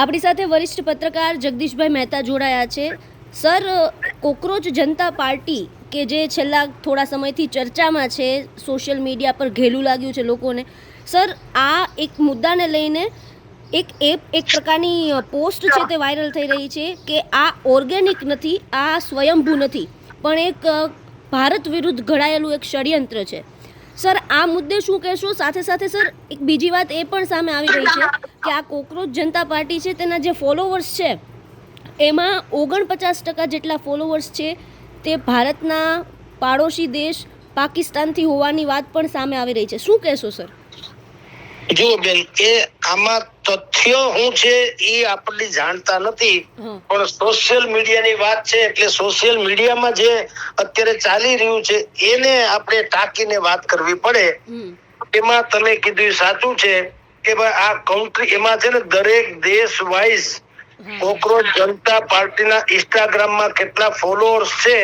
આપણી સાથે વરિષ્ઠ પત્રકાર જગદીશભાઈ મહેતા જોડાયા છે. સર, કોકરોચ જનતા પાર્ટી કે જે છેલ્લા થોડા સમયથી ચર્ચામાં છે, સોશિયલ મીડિયા પર ઘેલું લાગ્યું છે લોકોને, સર આ એક મુદ્દાને લઈને એક પ્રકારની પોસ્ટ છે તે વાયરલ થઈ રહી છે કે આ ઓર્ગેનિક નથી, આ સ્વયંભૂ નથી, પણ એક ભારત વિરુદ્ધ ઘડાયેલું એક ષડયંત્ર છે. સર, આ મુદ્દે શું કહેશો? સાથે સાથે સર, એક બીજી વાત એ પણ સામે આવી રહી છે કે આ કોકરોચ જનતા પાર્ટી છે તેના જે ફોલોવર્સ છે એમાં 49% જેટલા ફોલોવર્સ છે તે ભારતના પાડોશી દેશ પાકિસ્તાનથી હોવાની વાત પણ સામે આવી રહી છે. શું કહેશો સર? જુઓ બેન, એ આમાં તથ્ય શું છે એ આપણને જાણતા નથી, પણ સોશિયલ મીડિયાની વાત છે એટલે સોશિયલ મીડિયામાં જે અત્યારે ચાલી રહ્યું છે એને આપણે ટાંકીને વાત કરવી પડે. એમાં તમે કીધું સાચું છે કે ભાઈ આ કન્ટ્રી એમાં છે ને દરેક દેશ વાઇઝ કોકરોચ જનતા પાર્ટીના ઇન્સ્ટાગ્રામમાં કેટલા ફોલોઅર્સ છે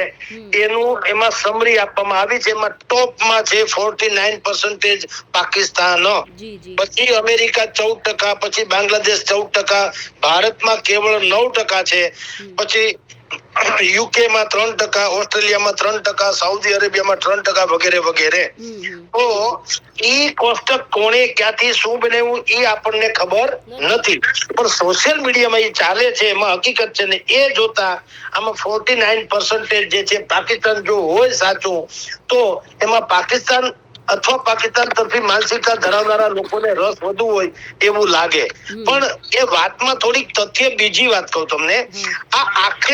એનું એમાં સમરી આપવામાં આવી છે. એમાં ટોપમાં છે 49% પાકિસ્તાન, પછી અમેરિકા 14%, પછી બાંગ્લાદેશ 14%, ભારતમાં કેવળ 9% છે, પછી યુકે માં 3%, ઓસ્ટ્રેલિયામાં 3%, સાઉદી અરેબિયામાં 3% વગેરે વગેરે. તો ઈ કોષ્ટક કોણે ક્યાંથી શું બનાવ્યું એ આપણને ખબર નથી, પણ સોશિયલ મીડિયામાં એ ચાલે છે એમાં હકીકત છે ને એ જોતા આમાં 49% જે છે પાકિસ્તાન જો હોય સાચું, તો એમાં પાકિસ્તાન અથવા પાકિસ્તાન તરફી માનસિકતા ધરાવનારા લોકોને રસ વધુ હોય એવું લાગે. પણ એ વાતમાં થોડીક તથ્ય બીજી વાત કહું તમને.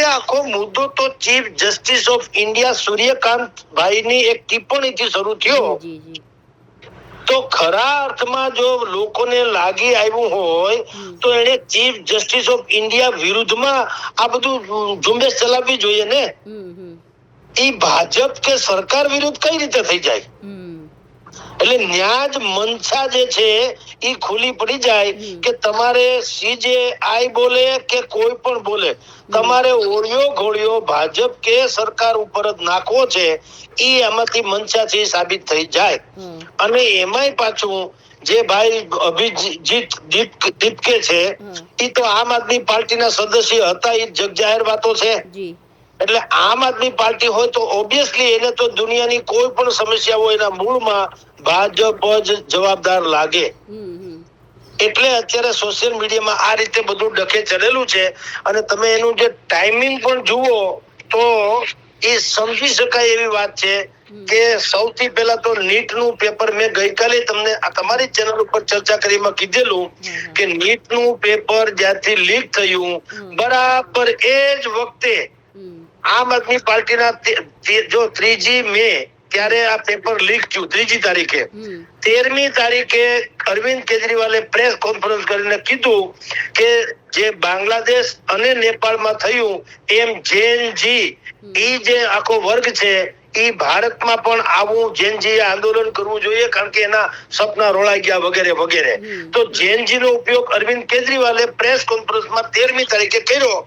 આખો મુદ્દો તો chief justice of India Suryakant ભાઈની એક ટિપ્પણીથી શરૂ થયો. તો ખરા અર્થમાં જો લોકોને લાગી આવ્યું હોય તો એને ચીફ જસ્ટિસ ઓફ ઇન્ડિયા વિરુદ્ધમાં આ બધું ઝુંબેશ ચલાવવી જોઈએ ને. એ ભાજપ કે સરકાર વિરુદ્ધ કઈ રીતે થઈ જાય? એટલે ન્યાજ મનસા જે છે એ ખુલ્લી પડી જાય કે તમારે CJI બોલે કે કોઈ પણ બોલે, તમારે ઓળિયો ઘોડિયો ભાજપ કે સરકાર ઉપર જ નાખવો છે. એ આમાંથી મનસાથી સાબિત થઈ જાય. અને એમાંય પાછું જે ભાઈ અભિજીત દીપકે છે એ તો આમ આદમી પાર્ટીના સદસ્ય હતા, એ જગજાહેર વાતો છે. એટલે આમ આદમી પાર્ટી હોય તો ઓબ્વિયસલી એને તો દુનિયાની કોઈ પણ સમસ્યા હોય એના મૂળમાં ભાજપ જ જવાબદાર લાગે. એટલે અત્યારે સોશિયલ મીડિયામાં આ રીતે બધું ડખે ચડેલું છે. અને તમે એનું જે ટાઈમિંગ પણ જુઓ તો એ સમજી શકાય એવી વાત છે કે સૌથી પહેલા તો નીટ નું પેપર મેં ગઈકાલે તમને તમારી ચેનલ ઉપર ચર્ચા કરીમાં કીધેલું કે નીટ નું પેપર જ્યારથી લીક થયું બરાબર એ જ વખતે આમ આદમી પાર્ટીના જો 3 મે ત્યારે આ પેપર લીક થયું. 3 તારીખે 13મી તારીખે અરવિંદ કેજરીવાલે પ્રેસ કોન્ફરન્સ કરીને કીધું કે જે બાંગ્લાદેશ અને નેપાળમાં થયું એમ જેનજી ઈ જે આખો વર્ગ છે એ ભારતમાં પણ આવું જેનજી આંદોલન કરવું જોઈએ, કારણ કે એના સપના રોળાઈ ગયા વગેરે વગેરે. તો જેનજી નો ઉપયોગ અરવિંદ કેજરીવાલે પ્રેસ કોન્ફરન્સમાં 13મી તારીખે કર્યો.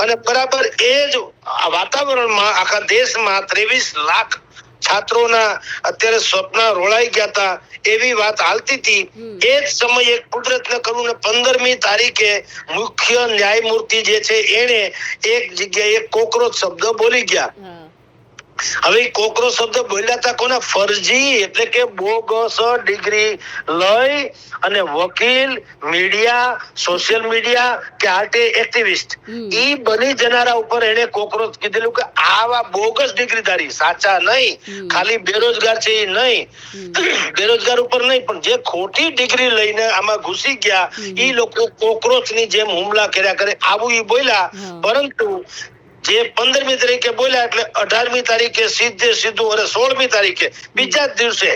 અને બરાબર એ જ વાતાવરણમાં આખા દેશમાં 23 લાખ છાત્રોના અત્યારે સપના રોળાઈ ગયા હતા એવી વાત હાલતી હતી. એ જ સમયે કુદરતને કરું ને 15મી તારીખે મુખ્ય ન્યાયમૂર્તિ જે છે એને એક જગ્યાએ કોકરોચ શબ્દ બોલી ગયા. હવે કોકરોચ શબ્દ બોલ્યા હતા કોના? ફરજી એટલે કે બોગસ ડિગ્રી લઈ અને વકીલ, મીડિયા, સોશિયલ મીડિયા કે આર્ટી એક્ટિવિસ્ટ ઈ બની જનારા ઉપર એને કોકરોચ કીધેલું કે આવા બોગસ ડિગ્રીધારી, સાચા નહીં, ખાલી બેરોજગાર છે એ નહીં, બેરોજગાર ઉપર નહીં, પણ જે ખોટી ડિગ્રી લઈને આમાં ઘૂસી ગયા ઈ લોકો કોકરોચની જેમ હુમલા કર્યા કરે આવું ઈ બોલ્યા. પરંતુ જે 15મી તારીખે બોલ્યા એટલે 18મી તારીખે સીધું અને 16મી તારીખે બીજા જ દિવસે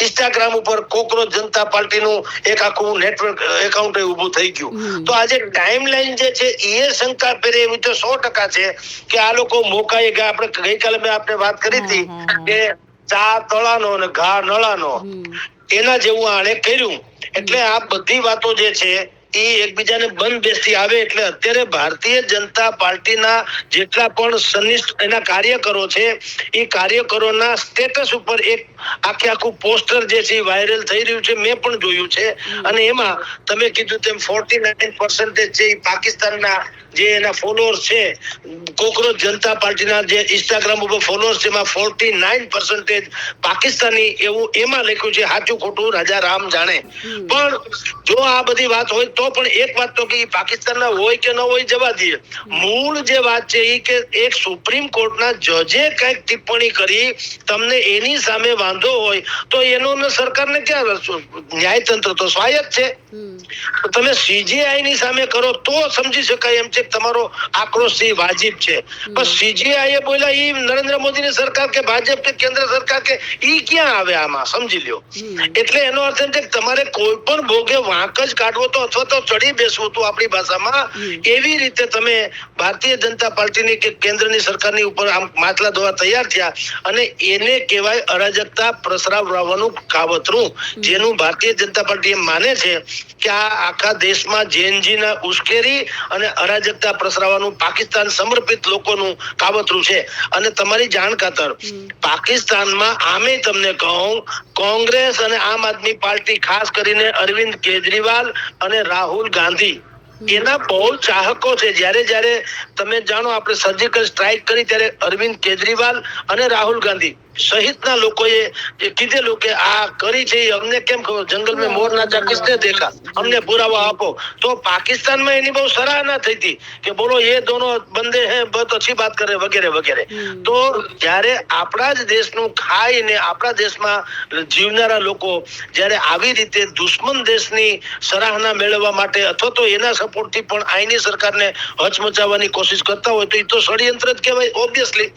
ઇન્સ્ટાગ્રામ ઉપર કોકરોચ જનતા પાર્ટીનું એક આખું નેટવર્ક એકાઉન્ટ ઉભું થઈ ગયું. તો આજે ટાઈમલાઈન જે છે એ શંકા પેરે એવી તો 100% છે કે આ લોકો મોકાઈ ગયા. આપણે ગઈકાલે મેં આપણે વાત કરી હતી કે ચા તળાનો અને ઘા નળાનો, એના જેવું આણે કર્યું. એટલે આ બધી વાતો જે છે એ એકબીજાને બંધ બેસતી આવે એટલે અત્યારે ભારતીય જનતા પાર્ટીના જેટલા પણ સનિષ્ઠ એના કાર્યકરો છે એ કાર્યકરોના સ્ટેટસ ઉપર એક આખું પોસ્ટર જે છે વાયરલ થઈ રહ્યું છે, મેં પણ જોયું છે. અને એમાં તમે કીધું તેમ 49% છે એ પાકિસ્તાનના જે એના ફોલોઅર્સ છે, કોકરોચ જનતા પાર્ટીના જે ઇન્સ્ટાગ્રામ ઉપર ફોલોઅર્સ છે એમાં 49% પાકિસ્તાની એવું એમાં લખ્યું છે. સાચું ખોટું રાજા રામ જાણે. પણ જો આ બધી વાત હોય તો પણ એક વાત તો કે પાકિસ્તાનના હોય કે ન હોય જવા દઈએ. મૂળ જે વાત છે એ કે એક સુપ્રીમ કોર્ટના જજે કઈક ટિપ્પણી કરી, તમને એની સામે વાંધો હોય તો એનો સરકારને ક્યાં ન્યાયતંત્ર તો સ્વાયત્ત છે. તમે સીજીઆઈ ની સામે કરો તો સમજી શકાય એમ છે કે તમારો આક્રોશ છે વાજિબ છે. પણ સીજીઆઈ એ બોલ્યા એ નરેન્દ્ર મોદીની સરકાર કે ભાજપ કે કેન્દ્ર સરકાર કે ઈ ક્યાં આવે આમાં, સમજી લ્યો. એટલે એનો અર્થ એમ છે કે તમારે કોઈ પણ ભોગે વાંક જ કાઢવો તો અથવા તો ચડી બેસવું તો આપણી ભાષામાં એવી રીતે તમે ભારતીય જનતા પાર્ટીની કે કેન્દ્રની સરકારની ઉપર આમ માટલા ધોવા તૈયાર થયા અને એને કહેવાય અરાજકતા પ્રસરાવવાનું કાવતરું. જેનું ભારતીય જનતા પાર્ટી એમ માને છે કે આ આખા દેશમાં જેનજીના ઉશ્કેરી અને અરાજકતા પ્રસરાવવાનું પાકિસ્તાન સમર્પિત લોકોનું કાવતરું છે. અને તમારી જાણ ખાતર પાકિસ્તાનમાં આમે તમને કહું, કોંગ્રેસ અને આમ આદમી પાર્ટી ખાસ કરીને અરવિંદ કેજરીવાલ અને રાહુલ ગાંધી એના બહુ ચાહકો છે. જ્યારે તમે જાણો આપણે સર્જિકલ સ્ટ્રાઇક કરી ત્યારે અરવિંદ કેજરીવાલ અને રાહુલ ગાંધી સહિતના લોકોએ કીધેલું કે આ કરી છે અમને કેમ ખબર, જંગલ મેં મોર નાચા કિસને દેખા, અમને પુરાવા આપો. તો પાકિસ્તાનમાં એની બહુ સરાહના થઈ હતી કે બોલો એ દોનો બંદે હે બહુત અચ્છી બાત કરે વગેરે વગેરે. તો જ્યારે આપણા જ દેશનું ખાઈને આપણા દેશમાં જીવનારા લોકો જ્યારે આવી રીતે દુશ્મન દેશની સરાહના મેળવવા માટે અથવા તો એના સપોર્ટથી પણ આઈની સરકારને હચમચાવવાની કોશિશ કરતા હોય તો એ તો ષડયંત્ર જ કહેવાય ઓબ્વિયસલી.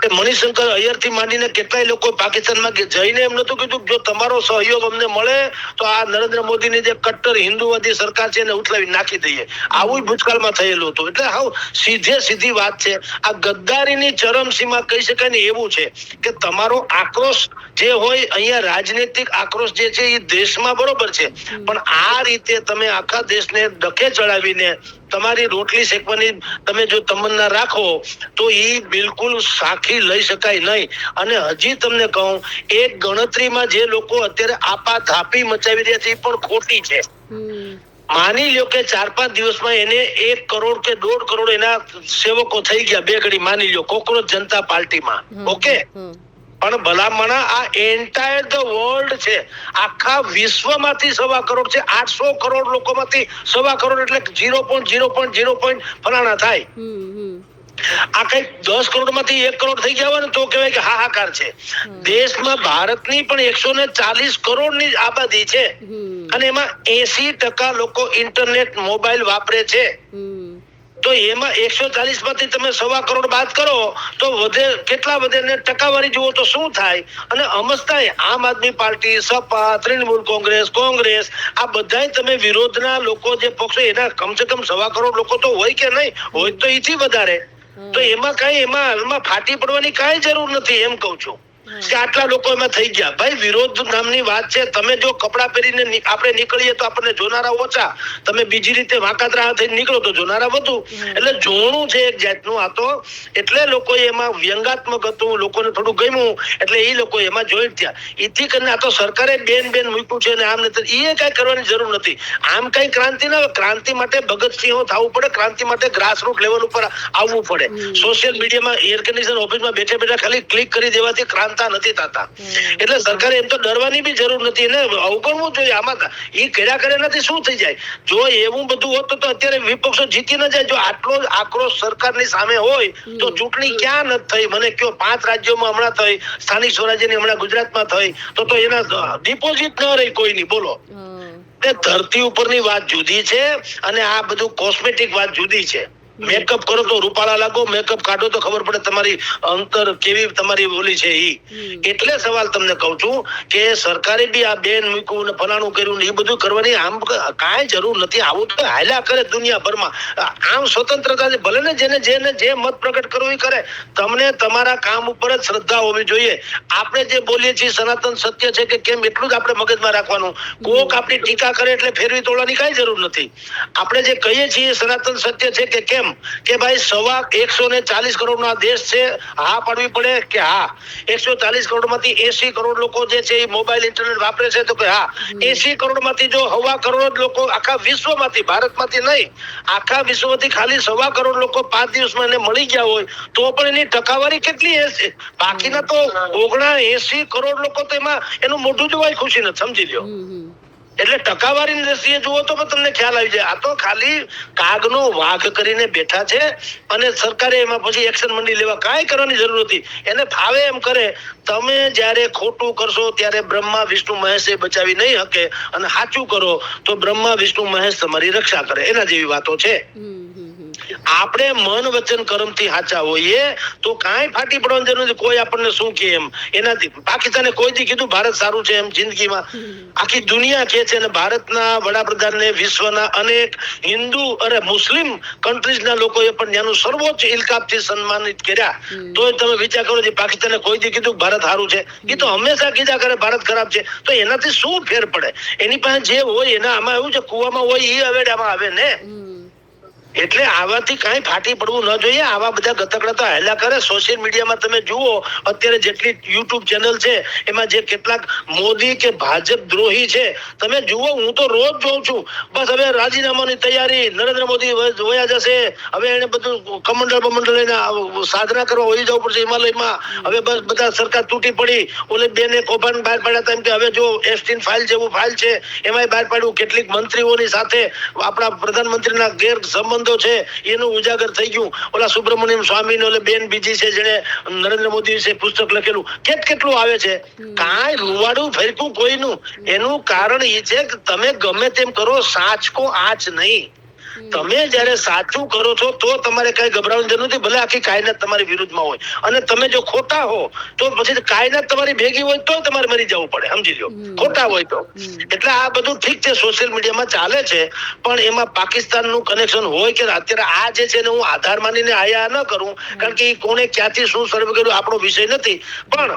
મણિશંકર અય્યર થી માંડીને કેટલાય લોકો પાકિસ્તાનમાં જઈને એમ નતું કીધું જો તમારો સહયોગ અમને મળે તો આ નરેન્દ્ર મોદીની જે કટ્ટર હિન્દુવાદી સરકાર છે એને ઉથલાવી નાખી દઈએ. આવું ભૂતકાળમાં થયેલું હતું. એટલે હાવ સીધી વાત છે. આ ગદ્દારીની ચરમસીમા કહી શકાય ને એવું છે કે તમારો આક્રોશ જે હોય અહીંયા રાજનૈતિક આક્રોશ જે છે એ દેશમાં બરોબર છે, પણ આ રીતે તમે આખા દેશને ડખે ચડાવીને તમારી રોટલી શેકવાની તમે જો તમન્ના રાખો તો એ બિલકુલ સાખી લઈ શકાય નહીં. અને હજી તમને કહું, એક ગણતરીમાં જે લોકો અત્યારે આપા થાપી મચાવી રહ્યા છે એ પણ ખોટી છે. માની લ્યો કે 4-5 દિવસમાં એને 1 કરોડ કે 1.5 કરોડ એના સેવકો થઈ ગયા, બે ઘડી માની લ્યો કોકરોચ જનતા પાર્ટીમાં. ઓકે, પણ ભલામણ આ એન્ટાયર ધ વર્લ્ડ છે, આખા વિશ્વમાંથી 1.25 કરોડ છે. 800 કરોડ લોકોમાંથી 1.25 કરોડ એટલે 0.0.0 ફલાણા થાય. આ કઈ 10 કરોડ માંથી 1 કરોડ થઈ ગયા હોય ને તો કહેવાય કે હાહાકાર છે. દેશમાં ભારતની પણ 140 કરોડ ની આબાદી છે અને એમાં 80% લોકો ઇન્ટરનેટ મોબાઈલ વાપરે છે. તો એમાં 140 માંથી તમે 1.25 કરોડ બાદ કરો તો વધે કેટલા વધે ને ટકાવારી જુઓ તો શું થાય. અને અમસ્તા આમ આદમી પાર્ટી, સપા, તૃણમૂલ કોંગ્રેસ આ બધાય તમે વિરોધના લોકો જે પક્ષો એના કમસે કમ 1.25 કરોડ લોકો તો હોય કે નહીં હોય તો એથી વધારે. તો એમાં ફાટી પડવાની કઈ જરૂર નથી એમ કઉ છું કે આટલા લોકો એમાં થઈ ગયા. ભાઈ વિરોધ નામની વાત છે. તમે જો કપડા પહેરીને આપણે નીકળીએ તો આપણને જોનારા ઓછા, તમે બીજી રીતે વાંકાતરા થઈને નીકળો તો જોનારા વધુ. એટલે જોણું છે એક જાતનું આ તો. એટલે લોકો એમાં વ્યંગાત્મક હતું, લોકોને થોડું ગમ્યું એટલે એ લોકો એમાં જોઈન્ટ થયા. એથી કરીને આ તો સરકારે બેન મૂક્યું છે ને આમ નથી, એ કઈ કરવાની જરૂર નથી. આમ કઈ ક્રાંતિ ના, ક્રાંતિ માટે ભગતસિંહો થવું પડે, ક્રાંતિ માટે ગ્રાસરૂટ લેવલ ઉપર આવવું પડે. સોશિયલ મીડિયામાં એર કન્ડિશન ઓફિસમાં બેઠા ખાલી ક્લિક કરી દેવાથી ક્રાંતિ નથી થતા. એટલે સરકારે એમ તો ડરવાની બી જરૂર નથી, એને અવગણવું જોઈએ. આમાં એ કર્યા કરે નથી શું થઈ જાય. જો એવું બધું હોત તો અત્યારે વિપક્ષો જીતી ન જાય. જો આટલો જ આક્રોશ સરકારની સામે હોય તો ચૂંટણી ક્યાં નથી થઈ મને કયો. 5 રાજ્યોમાં હમણાં થઈ, સ્થાનિક સ્વરાજ્યની હમણાં ગુજરાતમાં થઈ તો એના ડિપોઝિટ ન રહી કોઈની. બોલો, ધરતી ઉપરની વાત જુદી છે અને આ બધું કોસ્મેટિક વાત જુદી છે. મેકઅપ કરો તો રૂપાળા લાગો, મેકઅપ કાઢો તો ખબર પડે તમારી અંતર કેવી તમારી ઓલી છે ઈ. એટલે સવાલ તમને કહું છું કે સરકારે બી આ બેન મૂક્યું ને ફલાણું કર્યું ને એ બધું કરવાની આમ કાંઈ જરૂર નથી. આવું તો હાલ્યા કરે દુનિયાભરમાં. આમ સ્વતંત્રતા છે, ભલે ને જેને જે મત પ્રગટ કરવું એ કરે. તમને તમારા કામ ઉપર જ શ્રદ્ધા હોવી જોઈએ. આપણે જે બોલીએ છીએ સનાતન સત્ય છે કે કેમ એટલું જ આપણે મગજમાં રાખવાનું. કોક આપણી ટીકા કરે એટલે ફેરવી તોડવાની કાંઈ જરૂર નથી. આપણે જે કહીએ છીએ સનાતન સત્ય છે કે કેમ કે ભાઈ 140 કરોડનો આ દેશ છે, હા પાડવી પડે કે હા. 140 કરોડમાંથી 80 કરોડ લોકો જે છે એ મોબાઈલ ઇન્ટરનેટ વાપરે છે તો કે હા. 80 કરોડમાંથી જો 1.25 કરોડ લોકો આખા વિશ્વમાંથી, ભારતમાંથી નહીં, આખા વિશ્વમાંથી ખાલી 1.25 કરોડ લોકો 5 દિવસમાં એને મળી ગયા હોય તો પણ એની ટકાવારી કેટલી હશે? બાકીના તો 79 કરોડ લોકો તો એમાં એનું મોઢું જોવાય ખુશી નથી, સમજી લ્યો. એટલે ટકાવારીની દ્રષ્ટિએ જુઓ તો તમને ખ્યાલ આવી જાય. આ તો ખાલી કાગનો વાઘ કરીને બેઠા છે અને સરકારે એમાં પછી એક્શન મંડી લેવા કાંઈ કરવાની જરૂર નથી. એને ફાવે એમ કરે. તમે જ્યારે ખોટું કરશો ત્યારે બ્રહ્મા વિષ્ણુ મહેશે બચાવી નહીં શકે, અને સાચું કરો તો બ્રહ્મા વિષ્ણુ મહેશ તમારી રક્ષા કરે. એના જેવી વાતો છે. આપણે મન વચન કર્મથી સાચા હોઈએ તો કાંઈ ફાટી પડવાની જરૂર નથી. કોઈ આપણને શું કે એમ એનાથી પાકિસ્તાને કોઈ દી કીધું ભારત સારું છે એમ જિંદગીમાં? આખી દુનિયા કે છે, અને ભારતના વડાપ્રધાનને વિશ્વના અનેક હિન્દુ અને મુસ્લિમ કન્ટ્રીઝના લોકોએ પણ ત્યાંનું સર્વોચ્ચ ઇલકાબથી સન્માનિત કર્યા. તોય તમે વિચાર કરો છો પાકિસ્તાને કોઈ દી કીધું ભારત સારું છે? એ તો હંમેશા કીધા કરે ભારત ખરાબ છે. તો એનાથી શું ફેર પડે? એની પાસે જે હોય એના આમાં એવું છે, કુવામાં હોય એ હવેડામાં આવે ને. એટલે આવાથી કાંઈ ફાટી પડવું ન જોઈએ. આવા બધા ગતકડા તો હાલ્યા કરે. સોશિયલ મીડિયામાં તમે જુઓ અત્યારે જેટલી યુટ્યુબ ચેનલ છે એમાં જે કેટલાક મોદી કે ભાજપ દ્રોહી છે તમે જુઓ. હું તો રોજ જોઉં છું. બસ હવે રાજીનામાની તૈયારી, નરેન્દ્ર મોદી વયા જશે, હવે એને બધું કમંડળ લઈને સાધના કરવા વહી જવું પડશે હિમાલયમાં, હવે બસ બધા સરકાર તૂટી પડી. ઓલે બેને કૌભાંડ બહાર પાડ્યા હતા એમ કે હવે જો એસ્ટીન ફાઇલ જેવું ફાઇલ છે એમાંય બહાર પાડ્યું. કેટલીક મંત્રીઓની સાથે આપણા પ્રધાનમંત્રીના ગેર સંબંધો છે એનું ઉજાગર થઈ ગયું. ઓલા સુબ્રમણ્યમ સ્વામી ને ઓલે બેન બીજી છે જેને નરેન્દ્ર મોદી વિશે પુસ્તક લખેલું, કેટલું આવે છે. કાંઈ રૂવાડું ફેરકું કોઈનું. એનું કારણ એ છે કે તમે ગમે તેમ કરો, સાચકો આંચ નહીં. તમે જયારે સાચું કરો છો તો તમારે કઈ ગભરાવાની જરૂર નથી. ભલે આખી કાયનાત તમારી વિરુદ્ધમાં હોય, અને તમે જો ખોટા હો તો પછી કાયનાત તમારી ભેગી હોય તો તમારે મરી જવું પડે, સમજી લો, ખોટા હોય તો. એટલે આ બધું ઠીક છે, સોશિયલ મીડિયામાં ચાલે છે, પણ એમાં પાકિસ્તાનનું કનેક્શન હોય કે અત્યારે આ જે છે ને હું આધાર માનીને આયા ન કરું, કારણ કે કોણે ક્યાંથી શું સર્વે કર્યું આપણો વિષય નથી. પણ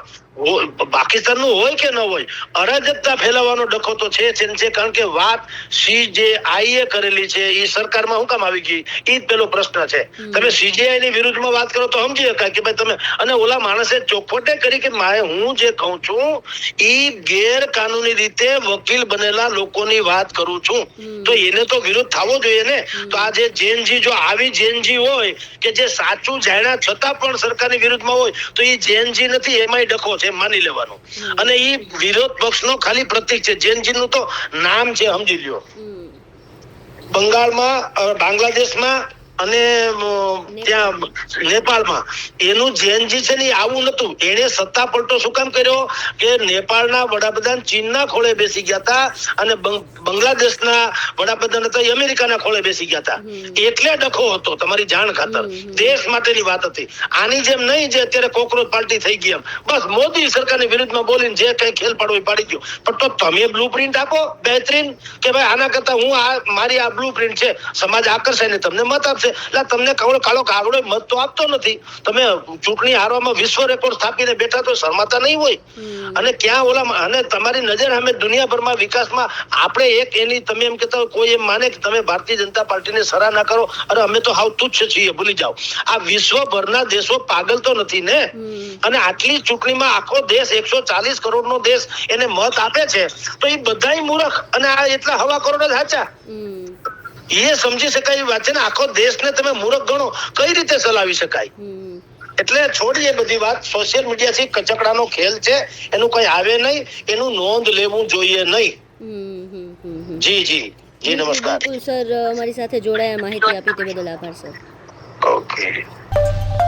પાકિસ્તાનનું હોય કે ન હોય, અરાજકતા ફેલાવવાનો ડખો તો છે. કારણ કે વાત CJI એ કરેલી છે એ સરકારમાં હું કામ આવી ગઈ, એ જ પેલો પ્રશ્ન છે. તમે CJI ની વિરુદ્ધમાં વાત કરો તો સમજી શકાય કે ભાઈ તમે, અને ઓલા માણસે ચોખવટે કરી કે હું જે કહું છું એ ગેરકાનૂની રીતે વકીલ બનેલા લોકોની વાત કરું છું, તો એને તો વિરોધ થવો જોઈએ ને. તો આ જે જેનજી, જો આવી જેનજી હોય કે જે સાચું જાણ્યા છતાં પણ સરકારની વિરુદ્ધમાં હોય તો એ જેનજી નથી, એમાંય ડખો છે, માની લેવાનું. અને એ વિરોધ પક્ષનો ખાલી પ્રતીક છે. જેનજી નું તો નામ છે, સમજી લ્યો. બંગાળમાં, બાંગ્લાદેશમાં અને ત્યાં નેપાળમાં એનું જેનજી છે ને આવું નતું. એને સત્તા પલટો શું કામ કર્યો કે નેપાળના વડાપ્રધાન ચીનના ખોળે બેસી ગયા હતા અને બાંગ્લાદેશના વડાપ્રધાન હતા અમેરિકાના ખોળે બેસી ગયા હતા. એટલે ડખો હતો, તમારી જાણ ખાતર, દેશ માટેની વાત હતી. આની જેમ નહીં જે અત્યારે કોકરોચ પાર્ટી થઈ ગઈ એમ, બસ મોદી સરકારની વિરુદ્ધમાં બોલીને જે કઈ ખેલ પાડવો પાડી ગયો. પણ તો તમે બ્લુ પ્રિન્ટ આપો બહેતરીન કે ભાઈ આના કરતા હું મારી આ બ્લુ પ્રિન્ટ છે, સમાજ આકર્ષાય ને તમને મત આપશે. એટલે તમને કાળો કાગડો મત તો આપતો નથી. તમે ચૂંટણી હારવામાં વિશ્વ રેકોર્ડ સ્થાપીને બેઠા તો શરમાતા નહીં હોય. અને ક્યાં ઓલા, અને તમારી નજર સામે દુનિયાભરમાં વિકાસમાં આપણે એક એની, તમે એમ કહેતા કોઈ એમ માને કે તમે ભારતીય જનતા પાર્ટીને સરાહના કરો, અરે અમે તો હાવ તુચ્છ છીએ, ભૂલી જાઓ. આ વિશ્વભરના દેશો પાગલ તો નથી ને. અને આટલી ચૂંટણીમાં આખો દેશ 140 કરોડનો દેશ એને મત આપે છે તો એ બધાય મૂર્ખ, અને આ એટલા 1.25 કરોડ જ સાચા. એ સમજી શકાય એ વાત છે ને. આખો દેશને તમે મૂર્ખ ગણો, કઈ રીતે ચલાવી શકાય? એટલે છોડીએ બધી વાત. સોશિયલ મીડિયા થી કચકડાનો ખેલ છે, એનું કઈ આવે નહીં, એનું નોંધ લેવું જોઈએ નહીં. જી નમસ્કાર. બિલકુલ સર, અમારી સાથે જોડાયા, માહિતી આપી તે બદલ આભાર સર. ઓકે.